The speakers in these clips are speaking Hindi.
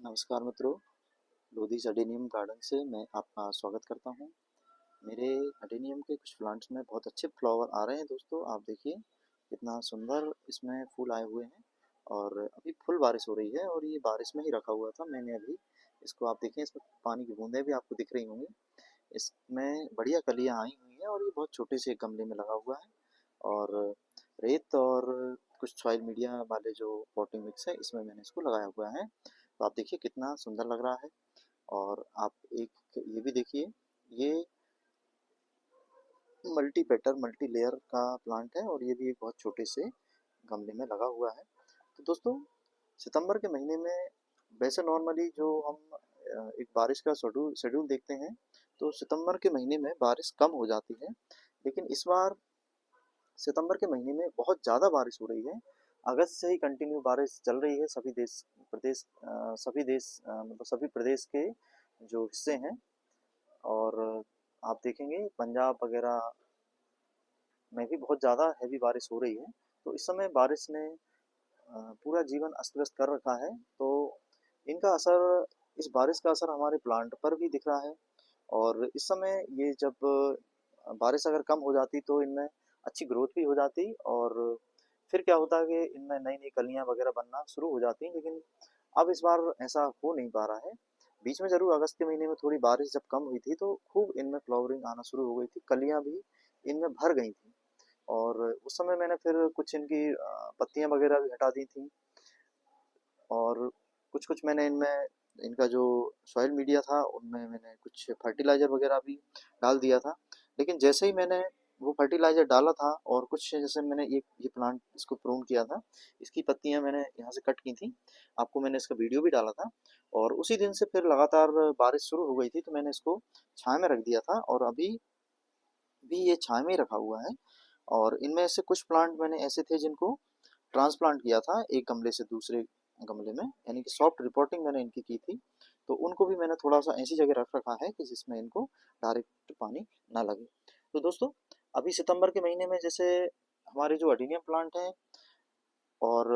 नमस्कार मित्रों, लोधीस अडेनियम गार्डन से मैं आपका स्वागत करता हूं। मेरे अडेनियम के कुछ प्लांट्स में बहुत अच्छे फ्लावर आ रहे हैं दोस्तों। आप देखिए कितना सुंदर इसमें फूल आए हुए हैं और अभी फुल बारिश हो रही है और ये बारिश में ही रखा हुआ था मैंने अभी इसको। आप देखिए इसमें पानी की बूंदें भी आपको दिख रही होंगी। इसमें बढ़िया कलियां आई हुई हैं और ये बहुत छोटे से गमले में लगा हुआ है और रेत और कुछ सॉइल मीडिया वाले जो पॉटिंग मिक्स है इसमें मैंने इसको लगाया हुआ है। तो आप देखिए कितना सुंदर लग रहा है। और आप एक ये भी देखिए, ये मल्टी पेटर मल्टी लेयर का प्लांट है और ये भी एक बहुत छोटे से गमले में लगा हुआ है। तो दोस्तों, सितंबर के महीने में वैसे नॉर्मली जो हम एक बारिश का शेड्यूल शेड्यूल देखते हैं तो सितंबर के महीने में बारिश कम हो जाती है, लेकिन इस बार सितंबर के महीने में बहुत ज़्यादा बारिश हो रही है। अगस्त से ही कंटिन्यू बारिश चल रही है सभी देश मतलब सभी प्रदेश के जो हिस्से हैं। और आप देखेंगे पंजाब वगैरह में भी बहुत ज़्यादा हैवी बारिश हो रही है। तो इस समय बारिश ने पूरा जीवन अस्त व्यस्त कर रखा है। तो इनका असर इस बारिश का असर हमारे प्लांट पर भी दिख रहा है। और इस समय ये जब बारिश अगर कम हो जाती तो इनमें अच्छी ग्रोथ भी हो जाती और फिर क्या होता कि इनमें नई नई कलियां वगैरह बनना शुरू हो जाती। लेकिन अब इस बार ऐसा हो नहीं पा रहा है। बीच में जरूर अगस्त के महीने में थोड़ी बारिश जब कम हुई थी तो खूब इनमें फ्लावरिंग आना शुरू हो गई थी, कलियां भी इनमें भर गई थी। और उस समय मैंने फिर कुछ इनकी पत्तियां वगैरह भी हटा दी थी और कुछ कुछ मैंने इनमें इनका जो सॉइल मीडिया था उनमें मैंने कुछ फर्टिलाइजर वगैरह भी डाल दिया था। लेकिन जैसे ही मैंने वो फर्टिलाइजर डाला था और कुछ जैसे मैंने ये प्लांट इसको प्रून किया था, इसकी पत्तियां मैंने यहाँ से कट की थी, आपको मैंने इसका वीडियो भी डाला था। और उसी दिन से फिर लगातार बारिश शुरू हो गई थी तो मैंने इसको छाया में रख दिया था और अभी भी ये छाया में ही रखा हुआ है। और इनमें से कुछ प्लांट मैंने ऐसे थे जिनको ट्रांसप्लांट किया था एक गमले से दूसरे गमले में, यानी कि सॉफ्ट रिपोर्टिंग मैंने इनकी की थी। तो उनको भी मैंने थोड़ा सा ऐसी जगह रख रखा है कि जिसमें इनको डायरेक्ट पानी ना लगे। तो दोस्तों, अभी सितंबर के महीने में जैसे हमारे जो अडीनियम प्लांट हैं और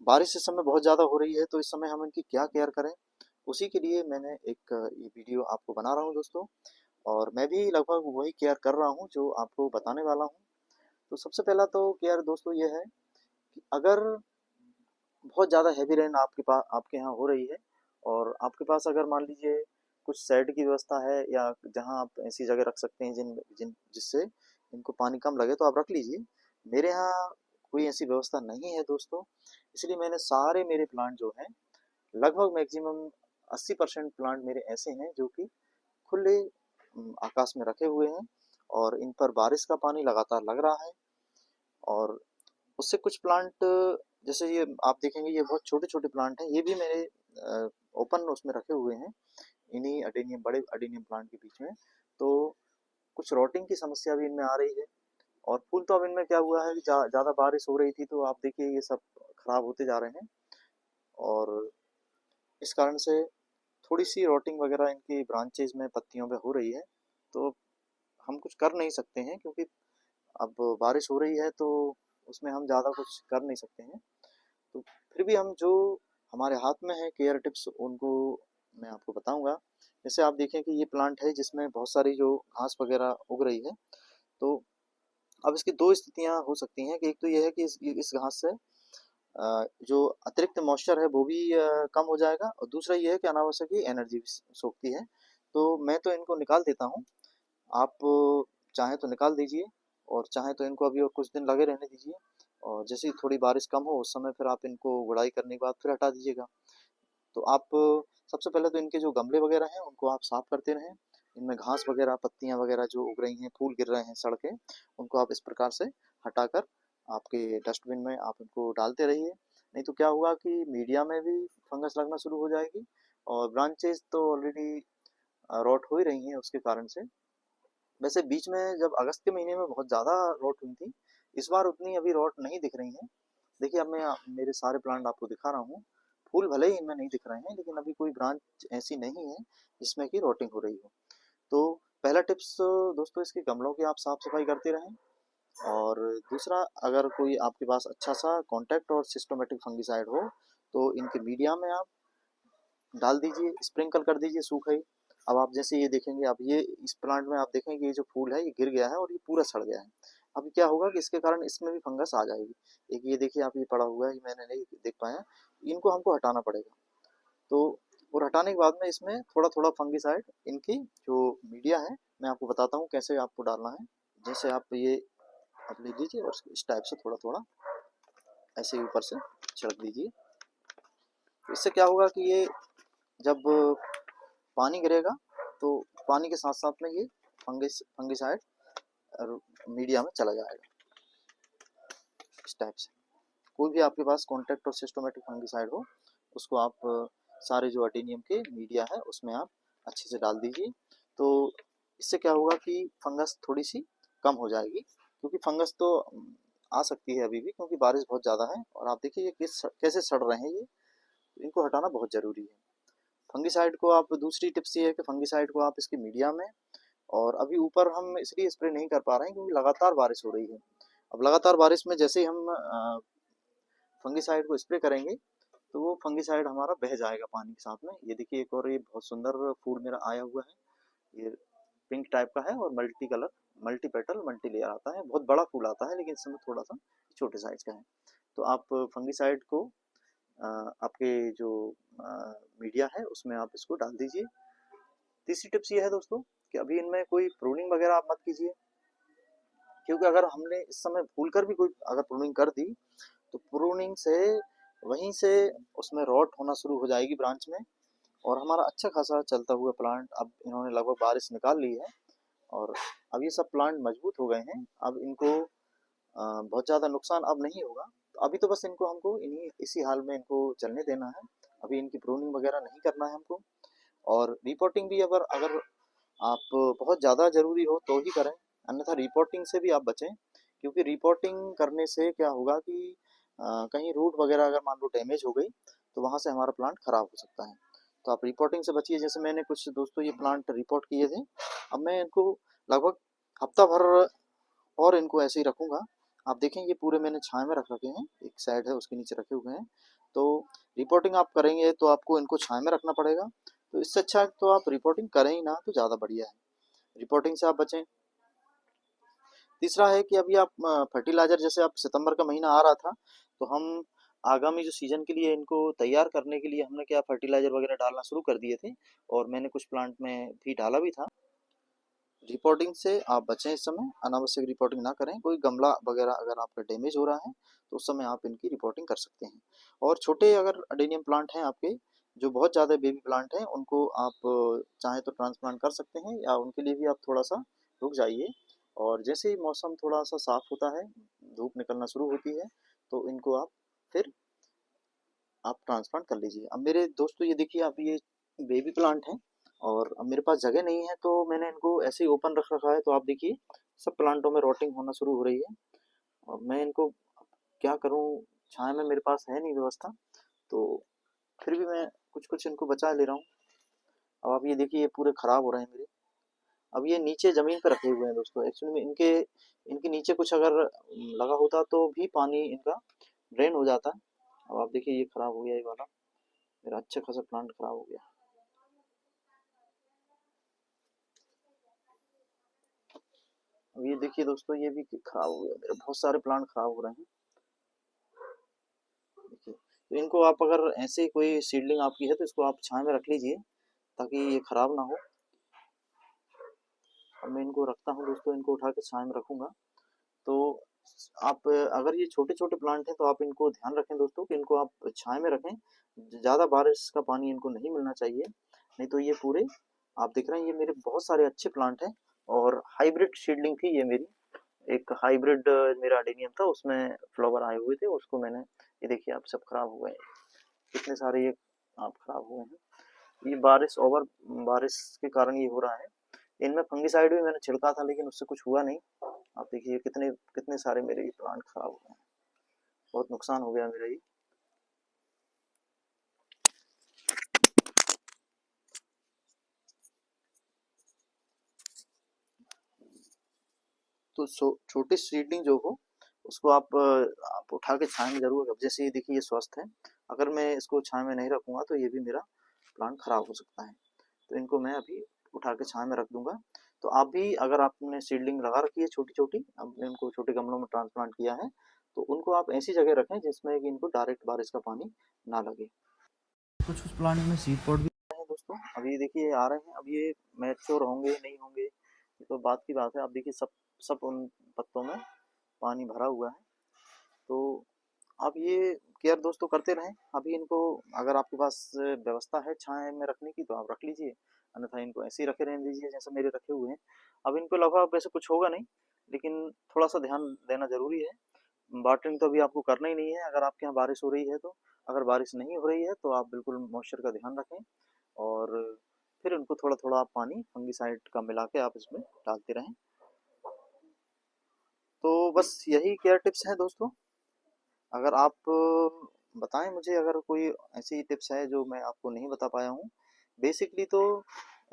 बारिश इस समय बहुत ज़्यादा हो रही है, तो इस समय हम इनकी क्या केयर करें, उसी के लिए मैंने एक ये वीडियो आपको बना रहा हूँ दोस्तों। और मैं भी लगभग वही केयर कर रहा हूँ जो आपको बताने वाला हूँ। तो सबसे पहला तो केयर दोस्तों ये है कि अगर बहुत ज़्यादा हैवी रेन आपके यहाँ हो रही है और आपके पास अगर मान लीजिए कुछ शेड की व्यवस्था है या जहाँ आप ऐसी जगह रख सकते हैं जिन जिन जिससे इनको पानी कम लगे तो आप रख लीजिए। मेरे यहाँ कोई ऐसी व्यवस्था नहीं है दोस्तों, इसलिए मैंने सारे मेरे प्लांट जो हैं लगभग मैक्सिमम 80% प्लांट मेरे ऐसे हैं जो कि खुले आकाश में रखे हुए हैं और इन पर बारिश का पानी लगातार लग रहा है। और उससे कुछ प्लांट जैसे ये आप देखेंगे ये बहुत छोटे छोटे प्लांट हैं, ये भी मेरे ओपन उसमें रखे हुए हैं इन्हीं अडेनियम बड़े अडेनियम प्लांट के बीच में। तो कुछ रोटिंग की समस्या भी इनमें आ रही है। और फूल तो अब इनमें क्या हुआ है कि ज़्यादा बारिश हो रही थी तो आप देखिए ये सब खराब होते जा रहे हैं। और इस कारण से थोड़ी सी रोटिंग वगैरह इनकी ब्रांचेज में पत्तियों पे हो रही है। तो हम कुछ कर नहीं सकते हैं क्योंकि अब बारिश हो रही है तो उसमें हम ज़्यादा कुछ कर नहीं सकते हैं। तो फिर भी हम जो हमारे हाथ में है केयर टिप्स उनको मैं आपको बताऊंगा। जैसे आप देखें कि ये प्लांट है जिसमें बहुत सारी जो घास वगैरह उग रही है। तो अब इसकी दो स्थितियां हो सकती हैं कि एक तो ये है कि इस घास से जो अतिरिक्त मॉइस्चर है वो भी कम हो जाएगा और दूसरा ये है कि अनावश्यक ही एनर्जी भी सोखती है। तो मैं तो इनको निकाल देता हूँ। आप चाहें तो निकाल दीजिए और चाहें तो इनको अभी और कुछ दिन लगे रहने दीजिए और जैसे ही थोड़ी बारिश कम हो उस समय फिर आप इनको गुड़ाई करने के बाद फिर हटा दीजिएगा। तो आप सबसे पहले तो इनके जो गमले वगैरह हैं उनको आप साफ करते रहें। इनमें घास वगैरह पत्तियां वगैरह जो उग रही हैं, फूल गिर रहे हैं सड़ के, उनको आप इस प्रकार से हटाकर आपके डस्टबिन में आप इनको डालते रहिए। नहीं तो क्या हुआ कि मीडिया में भी फंगस लगना शुरू हो जाएगी और ब्रांचेज तो ऑलरेडी रॉट हो ही रही हैं उसके कारण से। वैसे बीच में जब अगस्त के महीने में बहुत ज़्यादा रॉट हुई थी, इस बार उतनी अभी रॉट नहीं दिख रही हैं। देखिए अब मैं मेरे सारे प्लांट आपको दिखा रहा हूँ। फूल भले ही इनमें नहीं दिख रहे हैं लेकिन अभी कोई ब्रांच ऐसी नहीं है जिसमें कि रोटिंग हो रही हो। तो पहला टिप्स दोस्तों, इसके गमलों की आप साफ सफाई करते रहें। और दूसरा, अगर कोई आपके पास अच्छा सा कॉन्टैक्ट और सिस्टोमेटिक फंगिसाइड हो तो इनके मीडिया में आप डाल दीजिए, स्प्रिंकल कर दीजिए सूखा ही। अब आप जैसे ये देखेंगे, अब ये इस प्लांट में आप देखेंगे ये जो फूल है ये गिर गया है और ये पूरा सड़ गया है। अब क्या होगा कि इसके कारण इसमें भी फंगस आ जाएगी। एक ये देखिए आप, ये पड़ा हुआ है, ये मैंने नहीं देख पाया, इनको हमको हटाना पड़ेगा। तो और हटाने के बाद में इसमें थोड़ा थोड़ा फंगिसाइड, इनकी जो मीडिया है मैं आपको बताता हूँ कैसे आपको डालना है। जैसे आप ये आप ले लीजिए और इस टाइप से थोड़ा थोड़ा ऐसे ही ऊपर से छिड़क दीजिए। तो इससे क्या होगा कि ये जब पानी गिरेगा तो पानी के साथ साथ में ये फंगिसाइड मीडिया में चला जाएगा। इस टाइप से कोई भी आपके पास कॉन्टैक्ट और सिस्टोमेटिक फंगिसाइड हो, उसको आप सारे जो अडेनियम के मीडिया है उसमें आप अच्छे से डाल दीजिए। तो इससे क्या होगा कि फंगस थोड़ी सी कम हो जाएगी, क्योंकि फंगस तो आ सकती है अभी भी, क्योंकि बारिश बहुत ज़्यादा है। और आप देखिए ये कैसे सड़ रहे हैं, ये इनको हटाना बहुत ज़रूरी है। फंगिसाइड को आप, दूसरी टिप्स ये है कि फंगिसाइड को आप इसकी मीडिया में, और अभी ऊपर हम इसलिए स्प्रे नहीं कर पा रहे हैं क्योंकि लगातार बारिश हो रही है। अब लगातार बारिश में जैसे ही हम फंगिसाइड को स्प्रे करेंगे तो वो फंगिसाइड हमारा बह जाएगा पानी के साथ में। ये देखिए एक और ये बहुत सुंदर फूल मेरा आया हुआ है, ये पिंक टाइप का है और multi colour, multi petal, multi layer आता है। बहुत बड़ा फूल आता है लेकिन इस समय थोड़ा सा छोटे साइज का है। तो आप फंगिसाइड को आपके जो मीडिया है उसमें आप इसको डाल दीजिए। तीसरी टिप्स ये है दोस्तों कि अभी इनमें कोई प्रूनिंग वगैरह आप मत कीजिए, क्योंकि अगर हमने इस समय भूल कर भी कोई अगर प्रूनिंग कर दी तो प्रूनिंग से वहीं से उसमें रॉट होना शुरू हो जाएगी ब्रांच में, और हमारा अच्छा खासा चलता हुआ प्लांट, अब इन्होंने लगभग बारिश निकाल ली है और अब ये सब प्लांट मजबूत हो गए हैं। अब इनको बहुत ज़्यादा नुकसान अब नहीं होगा। तो अभी तो बस इनको हमको इन्हीं इसी हाल में इनको चलने देना है। अभी इनकी प्रूनिंग वगैरह नहीं करना है हमको। और रिपोर्टिंग भी अगर अगर आप बहुत ज़्यादा ज़रूरी हो तो ही करें, अन्यथा रिपोर्टिंग से भी आप बचें, क्योंकि रिपोर्टिंग करने से क्या होगा कि कहीं रूट वगैरह अगर मान लो डैमेज हो गई तो वहाँ से हमारा प्लांट खराब हो सकता है। तो आप रिपोर्टिंग से बचिए। जैसे मैंने कुछ दोस्तों ये प्लांट रिपोर्ट किए थे, अब मैं इनको लगभग हफ्ता भर और इनको ऐसे ही रखूंगा। आप देखें ये पूरे मैंने छाया में रख रखे हैं, एक साइड है उसके नीचे रखे हुए हैं। तो रिपोर्टिंग आप करेंगे तो आपको इनको छाया में रखना पड़ेगा। तो इससे अच्छा तो आप रिपोर्टिंग करें ही ना तो ज़्यादा बढ़िया है, रिपोर्टिंग से आप बचें। तीसरा है कि अभी आप फर्टिलाइजर, जैसे आप सितंबर का महीना आ रहा था तो हम आगामी जो सीजन के लिए इनको तैयार करने के लिए हमने क्या फर्टिलाइजर वगैरह डालना शुरू कर दिए थे, और मैंने कुछ प्लांट में भी डाला भी था। रिपोर्टिंग से आप बचें, इस समय अनावश्यक रिपोर्टिंग ना करें। कोई गमला वगैरह अगर आपका डैमेज हो रहा है तो उस समय आप इनकी रिपोर्टिंग कर सकते हैं। और छोटे अगर अडेनियम प्लांट हैं आपके जो बहुत ज़्यादा बेबी प्लांट हैं, उनको आप चाहें तो ट्रांसप्लांट कर सकते हैं, या उनके लिए भी आप थोड़ा सा रुक जाइए। और जैसे ही मौसम थोड़ा सा साफ होता है, धूप निकलना शुरू होती है, तो इनको आप फिर आप ट्रांसप्लांट कर लीजिए। अब मेरे दोस्तों ये देखिए, आप ये बेबी प्लांट हैं और अब मेरे पास जगह नहीं है तो मैंने इनको ऐसे ही ओपन रख रखा है। तो आप देखिए सब प्लांटों में रोटिंग होना शुरू हो रही है, और मैं इनको क्या करूं, छाया में मेरे पास है नहीं व्यवस्था, तो फिर भी मैं कुछ कुछ इनको बचा ले रहा हूँ। अब आप ये देखिए ये पूरे खराब हो रहे हैं मेरे। अब ये नीचे जमीन पर रखे हुए हैं दोस्तों, एक्चुअली में इनके इनके नीचे कुछ अगर लगा होता तो भी पानी इनका ड्रेन हो जाता। अब आप देखिए ये खराब हो गया, ये वाला मेरा अच्छा खासा प्लांट खराब हो गया। अब ये देखिए दोस्तों ये भी खराब हो गया, मेरे बहुत सारे प्लांट खराब हो रहे हैं। देखिए तो इनको आप अगर ऐसे कोई सीडलिंग आपकी है तो इसको आप छाया में रख लीजिए ताकि ये खराब ना हो। अब मैं इनको रखता हूँ दोस्तों, इनको उठा के छाया में रखूंगा। तो आप अगर ये छोटे छोटे प्लांट हैं तो आप इनको ध्यान रखें दोस्तों कि इनको आप छाया में रखें। ज़्यादा बारिश का पानी इनको नहीं मिलना चाहिए, नहीं तो ये पूरे, आप देख रहे हैं ये मेरे बहुत सारे अच्छे प्लांट हैं। और हाइब्रिड सीडलिंग थी ये मेरी, एक हाइब्रिड मेरा अडेनियम था, उसमें फ्लावर आए हुए थे, उसको मैंने, ये देखिए आप सब खराब हो गए, कितने सारे ये आप खराब हुए हैं। ये बारिश ओवर बारिश के कारण ये हो रहा है। इनमें फंगिसाइड भी मैंने छिड़का था लेकिन उससे कुछ हुआ नहीं। आप देखिए कितने कितने सारे मेरे ये प्लांट खराब हो गए, बहुत नुकसान हो गया मेरा ये। तो छोटी सीडलिंग जो हो उसको आप उठा के छाया में जरूर रख। जैसे ये देखिए ये स्वस्थ है, अगर मैं इसको छाया में नहीं रखूंगा तो ये भी मेरा प्लांट खराब हो सकता है। तो इनको मैं अभी उठा के छांव में रख दूंगा। तो आप भी, अगर आपने सीडलिंग लगा रखी है छोटी छोटी, आपने इनको छोटे गमलों में ट्रांसप्लांट किया है, तो उनको आप ऐसी जगह रखें जिसमें कि इनको डायरेक्ट बारिश का पानी ना लगे। कुछ कुछ प्लांट में सीड पॉट भी हैं दोस्तों, अभी देखिए आ रहे हैं। अब ये मैच्योर होंगे नहीं होंगे ये तो बात की बात है। आप देखिए सब सब उन पत्तों में पानी भरा हुआ है। तो आप ये केयर दोस्तों करते रहें। अभी इनको, अगर आपके पास व्यवस्था है छाया में रखने की तो आप रख लीजिए, अन्यथा इनको ऐसे ही रखे रहने दीजिए जैसे मेरे रखे हुए हैं। अब इनको लगा वैसे कुछ होगा नहीं, लेकिन थोड़ा सा ध्यान देना जरूरी है। वाटरिंग तो अभी आपको करना ही नहीं है अगर आपके यहाँ बारिश हो रही है तो। अगर बारिश नहीं हो रही है तो आप बिल्कुल मॉइस्चर का ध्यान रखें, और फिर उनको थोड़ा थोड़ा आप पानी फंगिसाइड का मिला के आप इसमें डालते रहें। तो बस यही केयर टिप्स हैं दोस्तों। अगर आप बताएं मुझे, अगर कोई ऐसी टिप्स है जो मैं आपको नहीं बता पाया हूँ। बेसिकली तो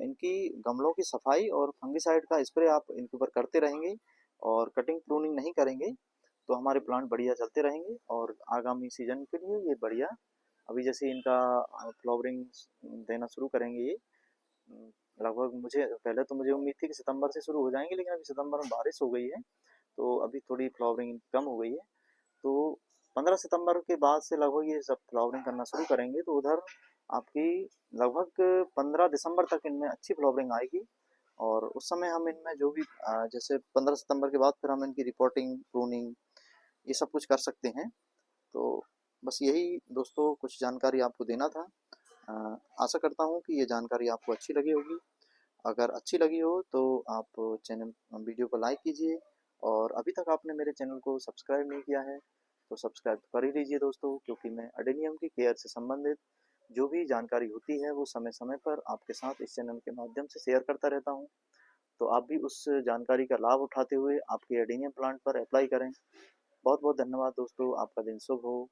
इनकी गमलों की सफाई और फंगिसाइड का स्प्रे आप इनके ऊपर करते रहेंगे, और कटिंग प्रूनिंग नहीं करेंगे, तो हमारे प्लांट बढ़िया चलते रहेंगे और आगामी सीजन के लिए ये बढ़िया। अभी जैसे इनका फ्लावरिंग देना शुरू करेंगे ये, लगभग मुझे पहले तो मुझे उम्मीद थी कि सितंबर से शुरू हो जाएंगे, लेकिन अभी सितंबर में बारिश हो गई है तो अभी थोड़ी फ्लावरिंग कम हो गई है। तो 15 सितंबर के बाद से लगभग ये सब फ्लावरिंग करना शुरू करेंगे, तो उधर आपकी लगभग 15 दिसंबर तक इनमें अच्छी फ्लावरिंग आएगी। और उस समय हम इनमें जो भी जैसे 15 सितंबर के बाद फिर हम इनकी रिपोर्टिंग प्रूनिंग ये सब कुछ कर सकते हैं। तो बस यही दोस्तों कुछ जानकारी आपको देना था। आशा करता हूँ कि ये जानकारी आपको अच्छी लगी होगी। अगर अच्छी लगी हो तो आप चैनल वीडियो को लाइक कीजिए, और अभी तक आपने मेरे चैनल को सब्सक्राइब नहीं किया है तो सब्सक्राइब कर ही लीजिए दोस्तों, क्योंकि मैं अडेनियम की केयर से संबंधित जो भी जानकारी होती है वो समय समय पर आपके साथ इस चैनल के माध्यम से शेयर करता रहता हूँ। तो आप भी उस जानकारी का लाभ उठाते हुए आपके एडेनियम प्लांट पर अप्लाई करें। बहुत बहुत धन्यवाद दोस्तों, आपका दिन शुभ हो।